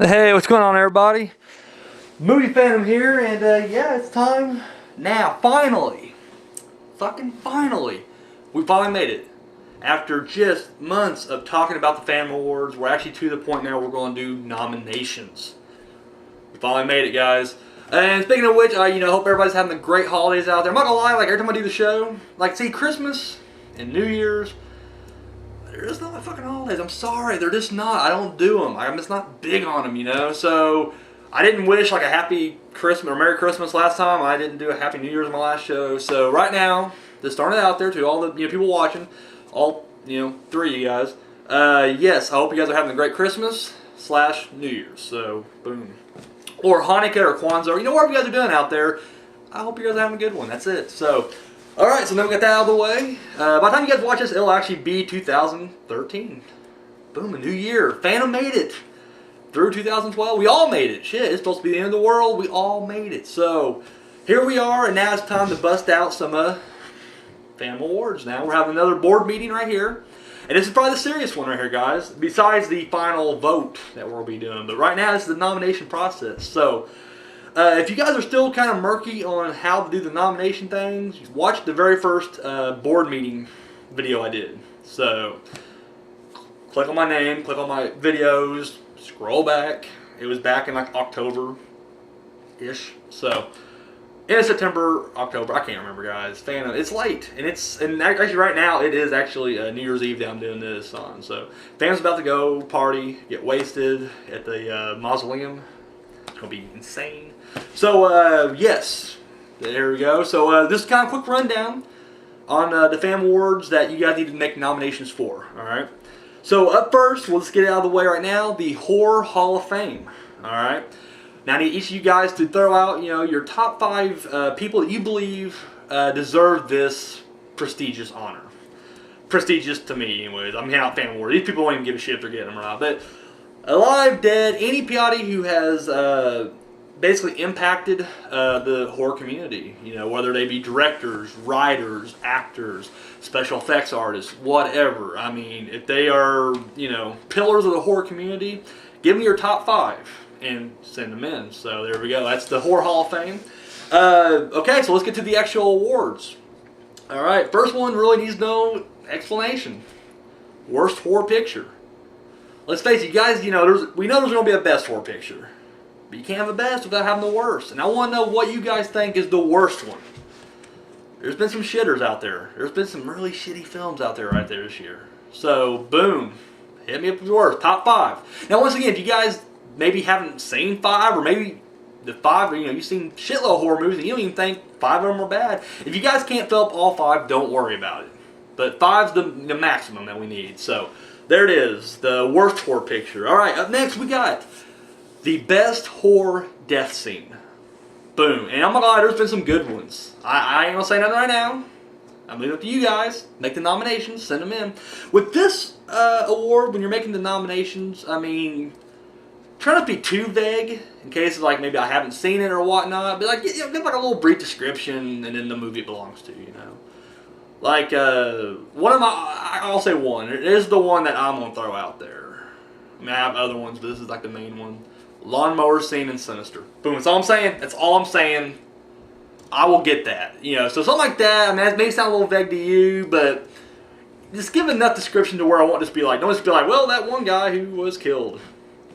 Hey, what's going on, everybody? Movie Phantom here, and yeah, it's time now. Finally, fucking finally, we finally made it. After just months of talking about the Phantom Awards, we're actually to the point now we're going to do nominations. We finally made it, guys. And speaking of which, I hope everybody's having the great holidays out there. I'm not gonna lie, like every time I do the show, like see Christmas and New Year's. They're just not my fucking holidays. I'm sorry, they're just not. I don't do them. I'm just not big on them. So I didn't wish like a happy Christmas or Merry Christmas last time. I didn't do a Happy New Year's in my last show. So right now, just throwing it out there to all the people watching, all three of you guys. Yes, I hope you guys are having a great Christmas / New Year's. So boom, or Hanukkah or Kwanzaa, or whatever you guys are doing out there. I hope you guys are having a good one. That's it. So. Alright, so now we got that out of the way. By the time you guys watch this, it'll actually be 2013. Boom, a new year. Phantom made it. Through 2012, we all made it. Shit, it's supposed to be the end of the world. We all made it. So, here we are, and now it's time to bust out some Phantom Awards. Now we're having another board meeting right here. And this is probably the serious one right here, guys. Besides the final vote that we'll be doing. But right now, this is the nomination process. So, if you guys are still kind of murky on how to do the nomination things, watch the very first board meeting video I did. So, click on my name, click on my videos, scroll back. It was back in like October-ish. So, in September, October, I can't remember, guys. Phantom, it's late, and actually right now it is actually New Year's Eve that I'm doing this on. So, Phantom's about to go party, get wasted at the mausoleum. It's gonna be insane. So, yes, there we go. So, this is kind of a quick rundown on the Phantom Awards that you guys need to make nominations for, alright? So, up first, we'll just get it out of the way right now, the Horror Hall of Fame, alright? Now, I need each of you guys to throw out, your top 5 people that you believe deserve this prestigious honor. Prestigious to me, anyways. I'm handing out Phantom Awards. These people won't even give a shit if they're getting them or not, but alive, dead, any Piatti who has basically impacted the horror community, whether they be directors, writers, actors, special effects artists, whatever. I mean, if they are, pillars of the horror community, give me your top 5 and send them in. So there we go. That's the Horror Hall of Fame. Okay, so let's get to the actual awards. All right, first one really needs no explanation. Worst horror picture. Let's face it, you guys, we know there's going to be a best horror picture. But you can't have the best without having the worst. And I want to know what you guys think is the worst one. There's been some shitters out there. There's been some really shitty films out there right there this year. So, boom. Hit me up with the worst. Top 5. Now, once again, if you guys maybe haven't seen 5, or maybe the 5, you've seen shitload of horror movies and you don't even think 5 of them are bad. If you guys can't fill up all 5, don't worry about it. But 5's the maximum that we need. So, there it is. The worst horror picture. Alright, up next we got the best horror death scene. Boom. And I'm not gonna lie, there's been some good ones. I ain't gonna say nothing right now. I'm leaving it up to you guys. Make the nominations, send them in. With this award, when you're making the nominations, I mean, try not to be too vague in case of like maybe I haven't seen it or whatnot. But like, give like a little brief description and then the movie it belongs to, Like, one of I'll say one. It is the one that I'm gonna throw out there. I mean, I have other ones, but this is like the main one. Lawnmower scene in Sinister. Boom, that's all I'm saying. That's all I'm saying. I will get that. So something like that, I mean, that may sound a little vague to you, but just give enough description to where I want to just be like, don't just be like, well, that one guy who was killed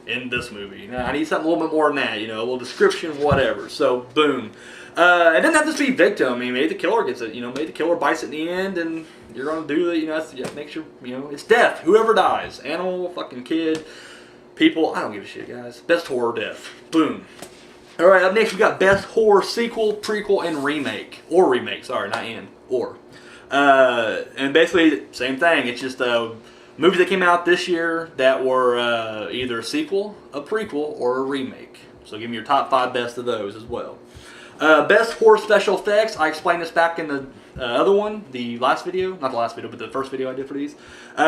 in this movie. I need something a little bit more than that, a little description, whatever. So, boom. It doesn't have to just be victim. I mean, maybe the killer gets it, maybe the killer bites it in the end, and you're going to do the, make sure, it's death. Whoever dies. Animal, fucking kid. People, I don't give a shit, guys. Best horror death. Boom. Alright, up next we got best horror sequel, prequel, and remake. Or remake, sorry, not and. Or. And basically, same thing. It's just movies that came out this year that were either a sequel, a prequel, or a remake. So give me your top 5 best of those as well. Best horror special effects. I explained this back in the other one, the last video. Not the last video, but the first video I did for these.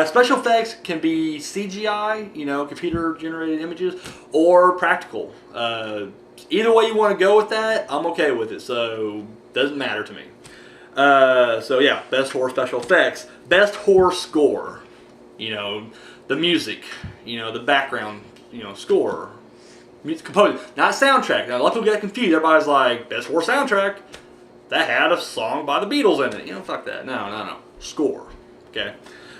Special effects can be CGI, computer-generated images, or practical. Either way you want to go with that, I'm okay with it. So, doesn't matter to me. So yeah, best horror special effects. Best horror score. The music. The background, score. Music composer, not soundtrack. Now, a lot of people get confused. Everybody's like, best horror soundtrack that had a song by the Beatles in it. You know, fuck that. No. Score. Okay.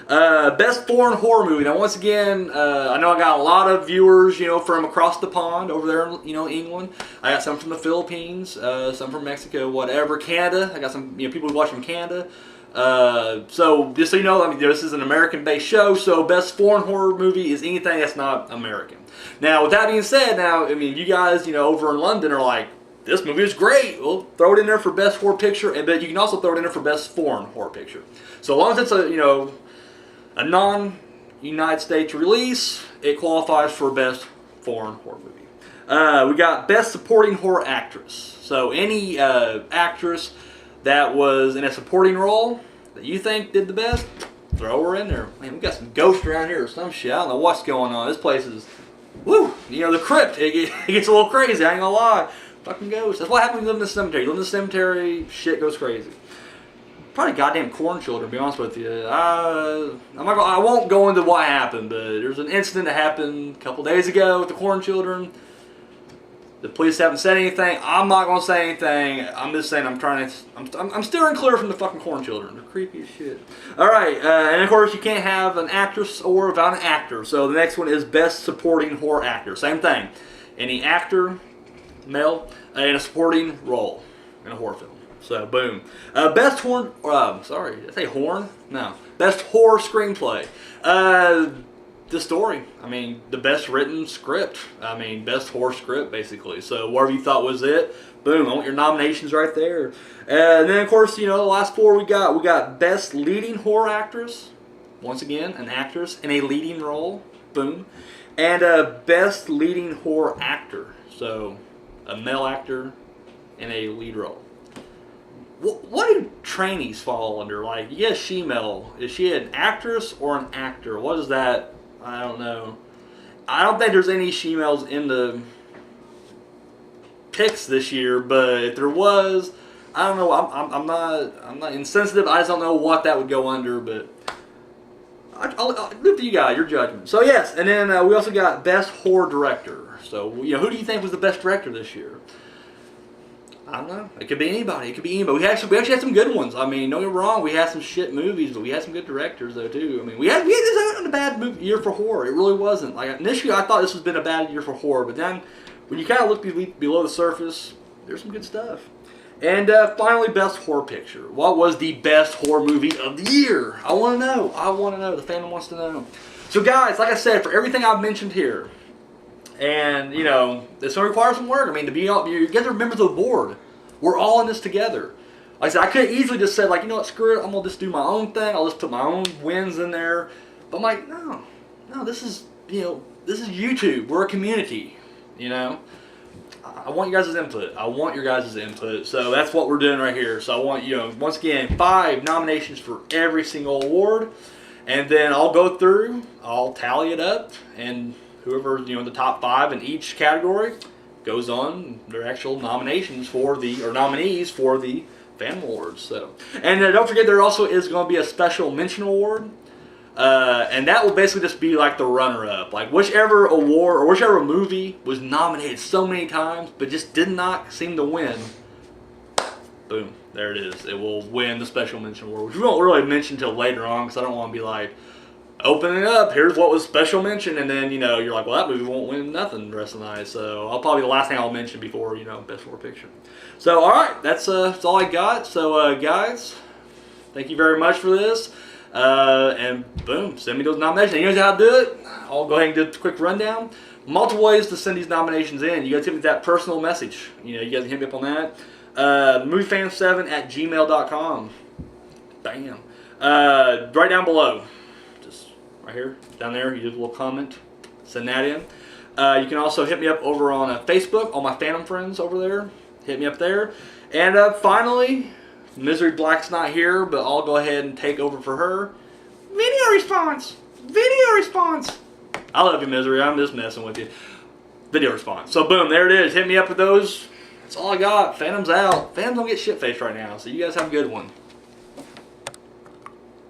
Best foreign horror movie. Now, once again, I know I got a lot of viewers, you know, from across the pond over there in, you know, England. I got some from the Philippines, some from Mexico, whatever. Canada. I got some, you know, people who watch from Canada. So just so you know, I mean, this is an American-based show, so best foreign horror movie is anything that's not American. Now, with that being said, now, I mean, you guys, you know, over in London are like, this movie is great. We'll throw it in there for best horror picture, and but you can also throw it in there for best foreign horror picture. So as long as it's a, you know, a non-United States release, it qualifies for best foreign horror movie. We got best supporting horror actress. So any actress that was in a supporting role that you think did the best, throw her in there. Man, we got some ghosts around here or some shit. I don't know what's going on. This place is, woo, you know, the crypt, it gets a little crazy, I ain't gonna lie. Fucking ghosts. That's what happens when you live in the cemetery. You live in the cemetery, shit goes crazy. Probably goddamn corn children, to be honest with you. I won't go into what happened, but there's an incident that happened a couple days ago with the corn children. The police haven't said anything. I'm not gonna say anything. I'm just saying I'm steering clear from the fucking corn children. They're creepy as shit. All right, and of course you can't have an actress or without an actor. So the next one is best supporting horror actor. Same thing. Any actor, male, in a supporting role in a horror film. So boom. Best horn. Did I say horn? No. Best horror screenplay. The story. I mean, the best written script. I mean, best horror script, basically. So, whatever you thought was it, boom, I want your nominations right there. And then, of course, you know, the last four we got best leading horror actress. Once again, an actress in a leading role. Boom. And best leading horror actor. So, a male actor in a lead role. What do trainees fall under? Like, yes, she-male. Is she an actress or an actor? What is that? I don't know. I don't think there's any she-males in the picks this year, but if there was, I don't know. I'm not insensitive. I just don't know what that would go under, but I'll leave it to you guys, your judgment. So yes, and then we also got best horror director. So you know, who do you think was the best director this year? I don't know. It could be anybody. It could be anybody. We actually had some good ones. I mean, don't get me wrong. We had some shit movies, but we had some good directors though too. I mean, this wasn't a bad year for horror. It really wasn't. Like initially, I thought this has been a bad year for horror, but then when you kind of look below the surface, there's some good stuff. And finally, best horror picture. What was the best horror movie of the year? I want to know. I want to know. The fandom wants to know. So, guys, like I said, for everything I've mentioned here. And, you know, it's going to require some work. I mean, you guys are members of the board. We're all in this together. Like I said, I could easily just say, like, you know what, screw it. I'm going to just do my own thing. I'll just put my own wins in there. But I'm like, no, this is, you know, this is YouTube. We're a community, you know. I want you guys' input. I want your guys' input. So that's what we're doing right here. So I want, you know, once again, 5 nominations for every single award. And then I'll go through, I'll tally it up, and whoever, you know, the top 5 in each category goes on their actual nominations for the, or nominees for the Fandom Awards. So, and don't forget there also is going to be a special mention award, and that will basically just be like the runner-up, like whichever award or whichever movie was nominated so many times but just did not seem to win. Boom, there it is. It will win the special mention award, which we won't really mention until later on because I don't want to be like, opening it up, here's what was special mention, and then, you know, you're like, well, that movie won't win nothing the rest of the night, so I'll probably the last thing I'll mention before, you know, best horror picture. So, alright, that's all I got. So, guys, thank you very much for this, and boom, send me those nominations. You know how to do it? I'll go ahead and do a quick rundown. Multiple ways to send these nominations in. You guys hit me with that personal message. You know, you guys can hit me up on that. moviefan7@gmail.com. Bam. Right down below. Right here, down there, you just a little comment, send that in. You can also hit me up over on Facebook, all my Phantom friends over there, hit me up there. And finally, Misery Black's not here, but I'll go ahead and take over for her. Video response! Video response! I love you, Misery, I'm just messing with you. Video response. So boom, there it is, hit me up with those. That's all I got. Phantom's out. Phantom don't get shit-faced right now, so you guys have a good one.